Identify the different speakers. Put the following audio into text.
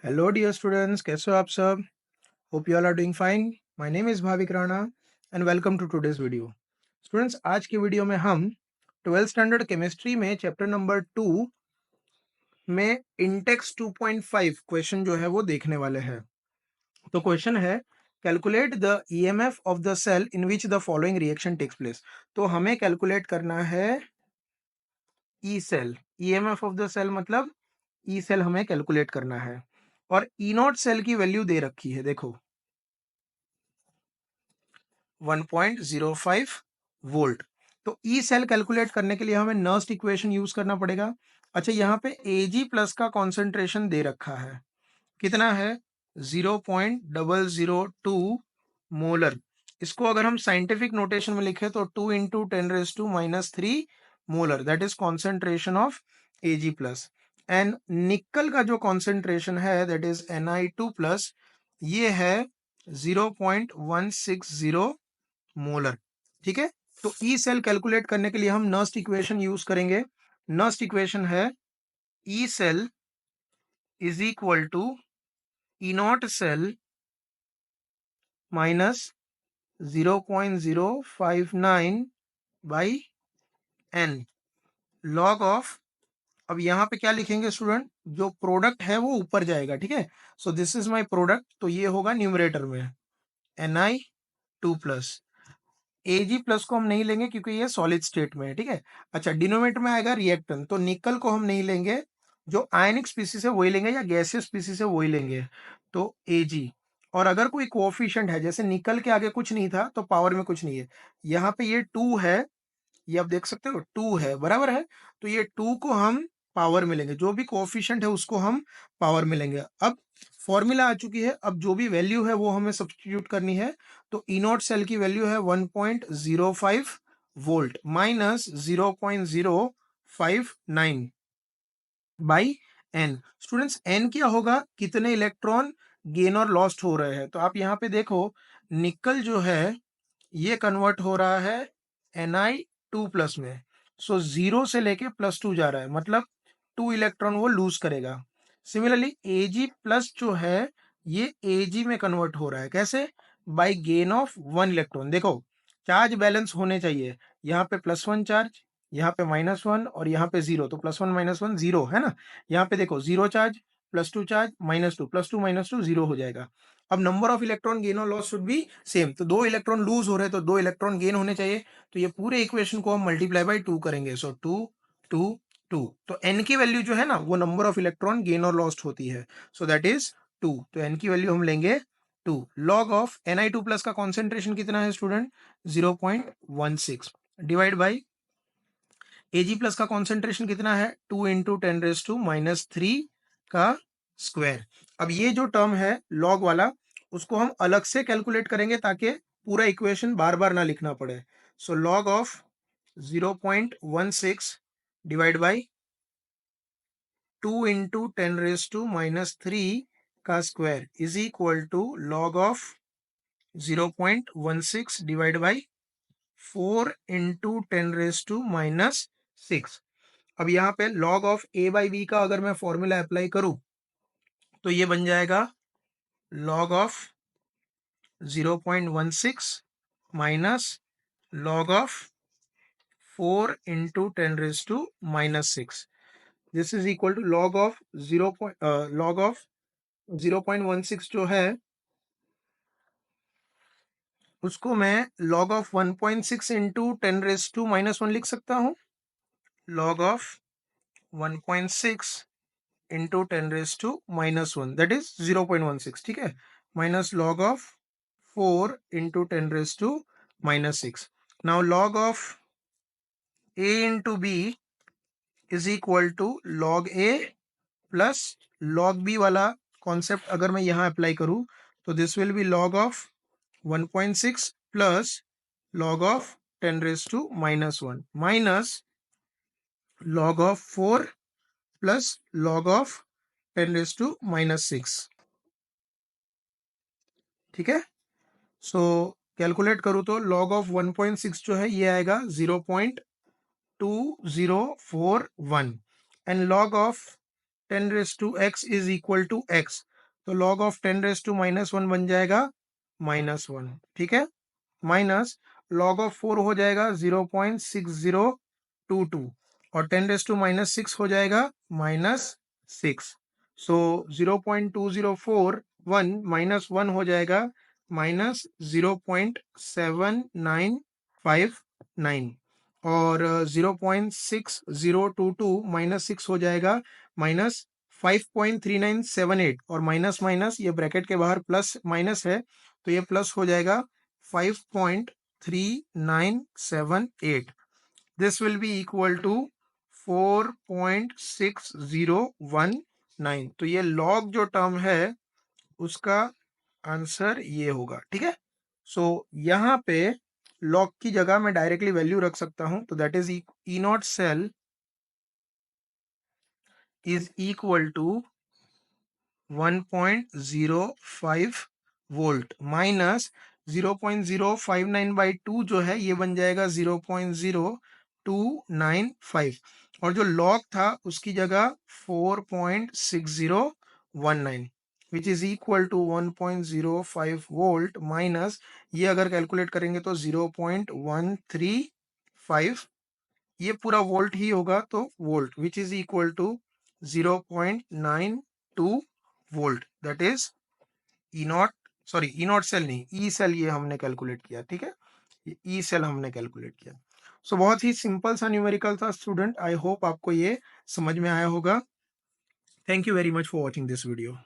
Speaker 1: Hello dear students, कैसे हो आप सब? Hope you all are doing fine. My name is Bhavik Rana and welcome to today's video. Students, आज की वीडियो में हम 12th स्टैंडर्ड केमिस्ट्री में चैप्टर नंबर 2 में इंटेक्स 2.5 क्वेश्चन जो है वो देखने वाले हैं। तो क्वेश्चन है, calculate the EMF of the cell in which the following reaction takes place. तो हमें कैलकुलेट करना है E cell. EMF of the cell मतलब ई सेल हमें कैलकुलेट करना है और ई नॉट सेल की वैल्यू दे रखी है, देखो 1.05 वोल्ट। तो ई सेल कैलकुलेट करने के लिए हमें नर्स्ट इक्वेशन यूज करना पड़ेगा। अच्छा, यहाँ पे एजी प्लस का कॉन्सेंट्रेशन दे रखा है, कितना है? 0.002 मोलर। इसको अगर हम साइंटिफिक नोटेशन में लिखे तो 2 into 10⁻³ molar, that is concentration of AG plus. And निकल का जो कॉन्सेंट्रेशन है दैट इज Na2 प्लस, ये है 0.160 मोलर। ठीक है, तो ई सेल कैलकुलेट करने के लिए हम नर्स्ट इक्वेशन यूज करेंगे। नर्स्ट इक्वेशन है E cell is equal to E naught cell minus 0.059 by n log of. अब यहाँ पे क्या लिखेंगे स्टूडेंट? जो प्रोडक्ट है वो ऊपर जाएगा, ठीक है। So this is my product, तो ये होगा न्यूमरेटर में Na2 प्लस। एजी प्लस को हम नहीं लेंगे क्योंकि ये सॉलिड स्टेट में है, ठीक है। अच्छा, डिनोमिनेटर में आएगा रिएक्टेंट, तो निकल को हम नहीं लेंगे, जो आयनिक स्पीसीज है वही लेंगे या गैसियस स्पीसीज है वही लेंगे, तो एजी। और अगर कोई कोएफिशिएंट है, जैसे निकल के आगे कुछ नहीं था तो पावर में कुछ नहीं है, यहाँ पे ये 2 है, ये आप देख सकते हो 2 है, बराबर है। तो ये 2 को हम पावर में लेंगे, जो भी कोएफिशिएंट है उसको हम पावर में लेंगे। अब फॉर्मूला आ चुकी है, अब जो भी वैल्यू है वो हमें सब्स्टिट्यूट करनी है। तो ई नॉट सेल की वैल्यू है 1.05 volt minus 0.059 by n. Students, n क्या होगा? कितने इलेक्ट्रॉन गेन और लॉस्ट हो रहे हैं। तो आप यहाँ पे देखो, निकल जो है ये कन्वर्ट हो रहा है Na2 प्लस में। सो 0 से लेके +2 जा रहा है, मतलब 2 इलेक्ट्रॉन वो लूज करेगा। सिमिलरली Ag प्लस जो है ये Ag में कन्वर्ट हो रहा है, कैसे? By gain of 1 electron. देखो, चार्ज बैलेंस होने चाहिए, यहाँ पे +1 चार्ज, यहाँ पे -1 और यहाँ पे 0, तो +1 -1 0 है ना। यहाँ पे देखो 0 चार्ज, +2 चार्ज, -2, +2 -2 0 हो जाएगा। अब नंबर ऑफ इलेक्ट्रॉन गेन और लॉस शुड बी सेम, तो 2 इलेक्ट्रॉन लूज हो रहे हैं तो 2 इलेक्ट्रॉन गेन होने चाहिए। तो ये पूरे इक्वेशन को हम मल्टीप्लाई बाय 2 करेंगे, सो 2 2 2। तो n की वैल्यू जो है ना वो नंबर ऑफ इलेक्ट्रॉन गेन और लॉस्ट होती है, सो दैट इज 2। तो n की वैल्यू हम लेंगे 2। लॉग ऑफ Ni2 प्लस का कॉन्सेंट्रेशन कितना है student? 0.16 divide by Ag plus का कॉन्सेंट्रेशन कितना है? 2 इंटू 10⁻³ का स्क्वायर। अब ये जो टर्म है लॉग वाला, उसको हम अलग से कैलकुलेट करेंगे ताकि पूरा इक्वेशन बार बार ना लिखना पड़े। So log of 0.16 divide by 2 into 10⁻³ का square is equal to log of 0.16 divide by 4 into 10⁻⁻6। अब यहाँ पे log of a by B का अगर मैं फॉर्मूला अप्लाई करूं तो ये बन जाएगा log of 0.16 minus log of 4 into 10⁻⁻6। This is equal to log of 0.16 जो है उसको मैं log ऑफ 1.6 इंटू 10⁻⁻1 लिख सकता हूँ। log of 1.6 into 10⁻⁻1 that is 0.16, ठीक है, minus log of 4 into 10⁻⁻6। Now log of a into b is equal to log a plus log b वाला कॉन्सेप्ट अगर मैं यहाँ अप्लाई करूँ तो this will be log of 1.6 plus log of 10⁻⁻1 minus log of 4 plus log of 10⁻⁻6। ठीक है, सो calculate करूँ तो log ऑफ 1.6 जो है ये आएगा 0.2041 and log of 10⁻x is equal to x। तो log ऑफ 10⁻⁻1 बन जाएगा -1, ठीक है। माइनस log ऑफ 4 हो जाएगा 0.6022 और 10⁻⁻6 हो जाएगा -6। सो 0.2041 -1 हो जाएगा -0.7959 और 0.6022 -6 हो जाएगा -5.3978 और माइनस माइनस ये ब्रैकेट के बाहर प्लस माइनस है तो ये प्लस हो जाएगा 5.3978. This will be equal to 4.6019. तो ये log जो टर्म है उसका आंसर ये होगा, ठीक है। सो यहाँ पे log की जगह मैं डायरेक्टली वैल्यू रख सकता हूं, तो that is E naught cell is equal to 1.05 volt minus 0.059/2 जो है ये बन जाएगा 0.0295 और जो लॉग था उसकी जगह 4.6019 which is equal to 1.05 volt minus ये अगर कैलकुलेट करेंगे तो 0.135 ये पूरा वोल्ट ही होगा तो volt which is equal to 0.92 volt that is E naught sorry E naught cell नहीं ई सेल ये हमने कैलकुलेट किया, ठीक है। ये ई सेल हमने कैलकुलेट किया। सो बहुत ही सिंपल सा न्यूमेरिकल था स्टूडेंट। आई होप आपको ये समझ में आया होगा। Thank you very much for watching this video.